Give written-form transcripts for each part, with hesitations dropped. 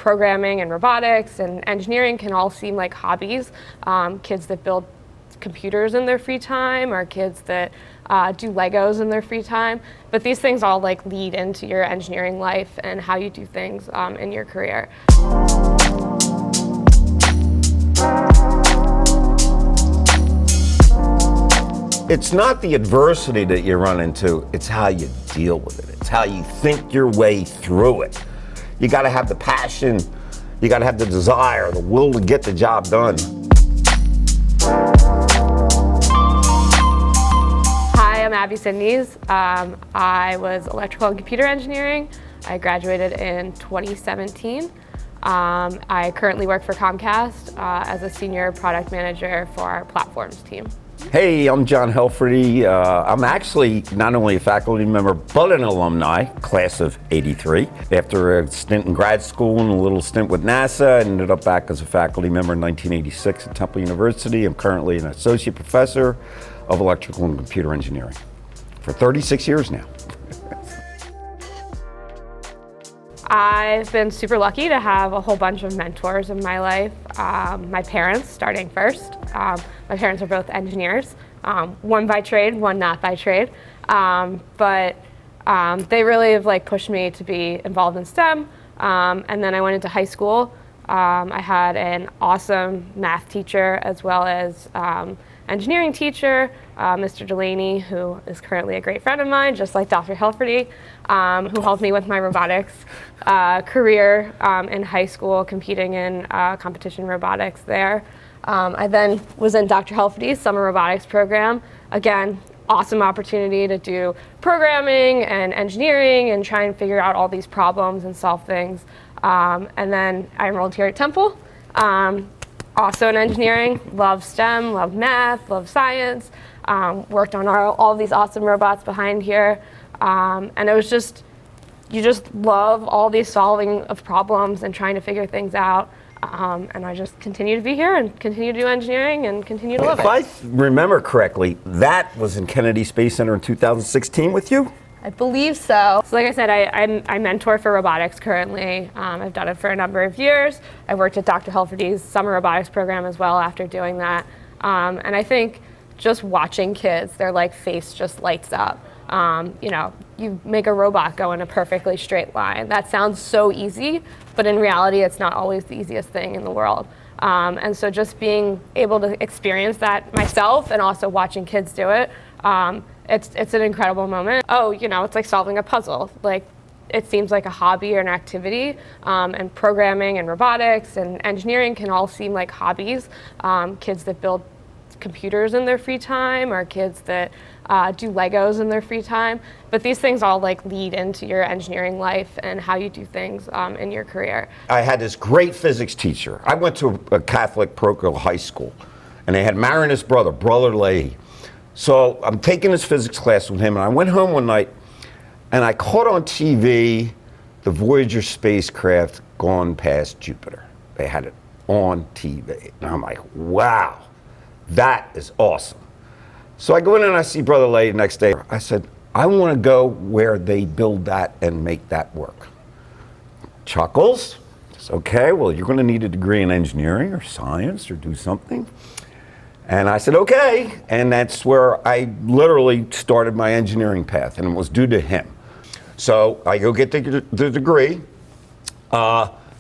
programming and robotics and engineering can all seem like hobbies. Kids that build computers in their free time, or kids that do Legos in their free time. But these things all like lead into your engineering life and how you do things in your career. It's not the adversity that you run into, it's how you deal with it. It's how you think your way through it. You gotta have the passion, you gotta have the desire, the will to get the job done. Hi, I'm Abby Sydnes. I was electrical and computer engineering. I graduated in 2017. I currently work for Comcast as a senior product manager for our platforms team. Hey, I'm John Helferty. I'm actually not only a faculty member, but an alumni, class of '83. After a stint in grad school and a little stint with NASA, I ended up back as a faculty member in 1986 at Temple University. I'm currently an associate professor of electrical and computer engineering for 36 years now. I've been super lucky to have a whole bunch of mentors in my life. My parents, starting first. My parents are both engineers, one by trade, one not by trade. But they really have like pushed me to be involved in STEM. And then I went into high school. I had an awesome math teacher as well as engineering teacher, Mr. Delaney, who is currently a great friend of mine, just like Dr. Helferty, who helped me with my robotics career in high school, competing in competition robotics there. I then was in Dr. Helferty's summer robotics program. Again, awesome opportunity to do programming and engineering and try and figure out all these problems and solve things. And then I enrolled here at Temple. Also in engineering, love STEM, love math, love science, worked on all these awesome robots behind here. And it was just, you just love all these solving of problems and trying to figure things out. And I just continue to be here and continue to do engineering and continue to love it. If I remember correctly, that was in Kennedy Space Center in 2016 with you? I believe so. So like I said, I mentor for robotics currently. I've done it for a number of years. I worked at Dr. Helferty's summer robotics program as well after doing that. And I think just watching kids, their like face just lights up. You know, you make a robot go in a perfectly straight line. That sounds so easy, but in reality, it's not always the easiest thing in the world. And so just being able to experience that myself and also watching kids do it, it's an incredible moment. Oh, you know, it's like solving a puzzle. Like, it seems like a hobby or an activity, and programming and robotics and engineering can all seem like hobbies. Kids that build computers in their free time, or kids that do Legos in their free time. But these things all like lead into your engineering life and how you do things in your career. I had this great physics teacher. I went to a Catholic parochial high school, and they had Marinus' brother Leahy. So I'm taking this physics class with him, and I went home one night, and I caught on TV the Voyager spacecraft gone past Jupiter. They had it on TV, and I'm like, wow, that is awesome. So I go in and I see Brother Leahy the next day. I said, I want to go where they build that and make that work. Chuckles. Says, okay, well, you're going to need a degree in engineering or science or do something. And I said, okay, and that's where I literally started my engineering path, and it was due to him. So I go get the degree,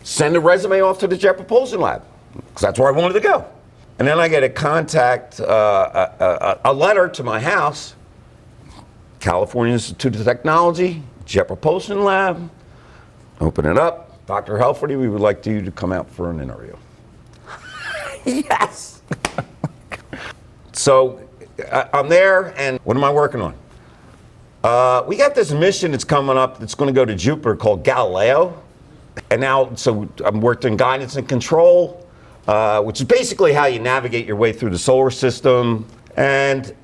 send a resume off to the Jet Propulsion Lab, because that's where I wanted to go. And then I get a letter to my house, California Institute of Technology, Jet Propulsion Lab. Open it up, Dr. Helferty, we would like you to come out for an interview. Yes! So I'm there, and what am I working on? We got this mission that's coming up that's going to go to Jupiter called Galileo. And now, so I'm worked in guidance and control, which is basically how you navigate your way through the solar system, and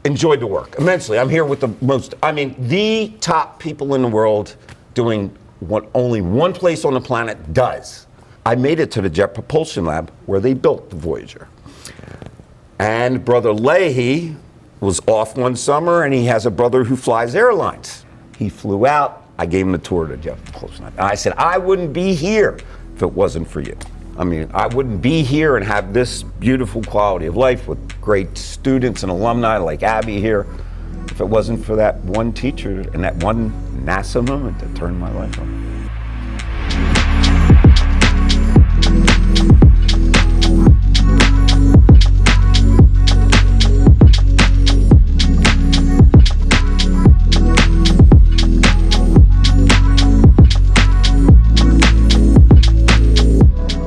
enjoyed the work immensely. I'm here with the top people in the world doing what only one place on the planet does. I made it to the Jet Propulsion Lab where they built the Voyager. And Brother Leahy was off one summer, and he has a brother who flies airlines. He flew out, I gave him the tour to Jeff Close. And I said, I wouldn't be here if it wasn't for you. I mean, I wouldn't be here and have this beautiful quality of life with great students and alumni like Abby here if it wasn't for that one teacher and that one NASA moment that turned my life on.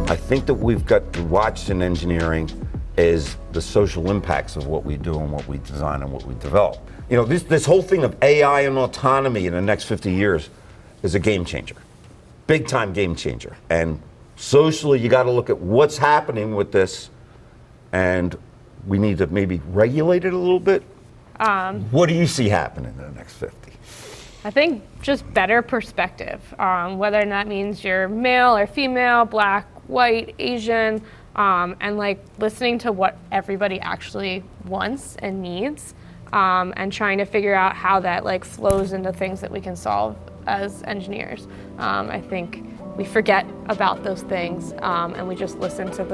I think that we've got to watch in engineering is the social impacts of what we do and what we design and what we develop. You know, this whole thing of AI and autonomy in the next 50 years is a game changer, big time game changer. And socially, you got to look at what's happening with this, and we need to maybe regulate it a little bit. What do you see happening in the next 50? I think just better perspective, whether that means you're male or female, black, white, Asian, and like listening to what everybody actually wants and needs, and trying to figure out how that like flows into things that we can solve as engineers. I think we forget about those things, and we just listen to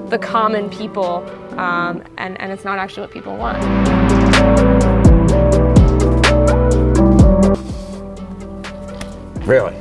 the common people, and it's not actually what people want. Really?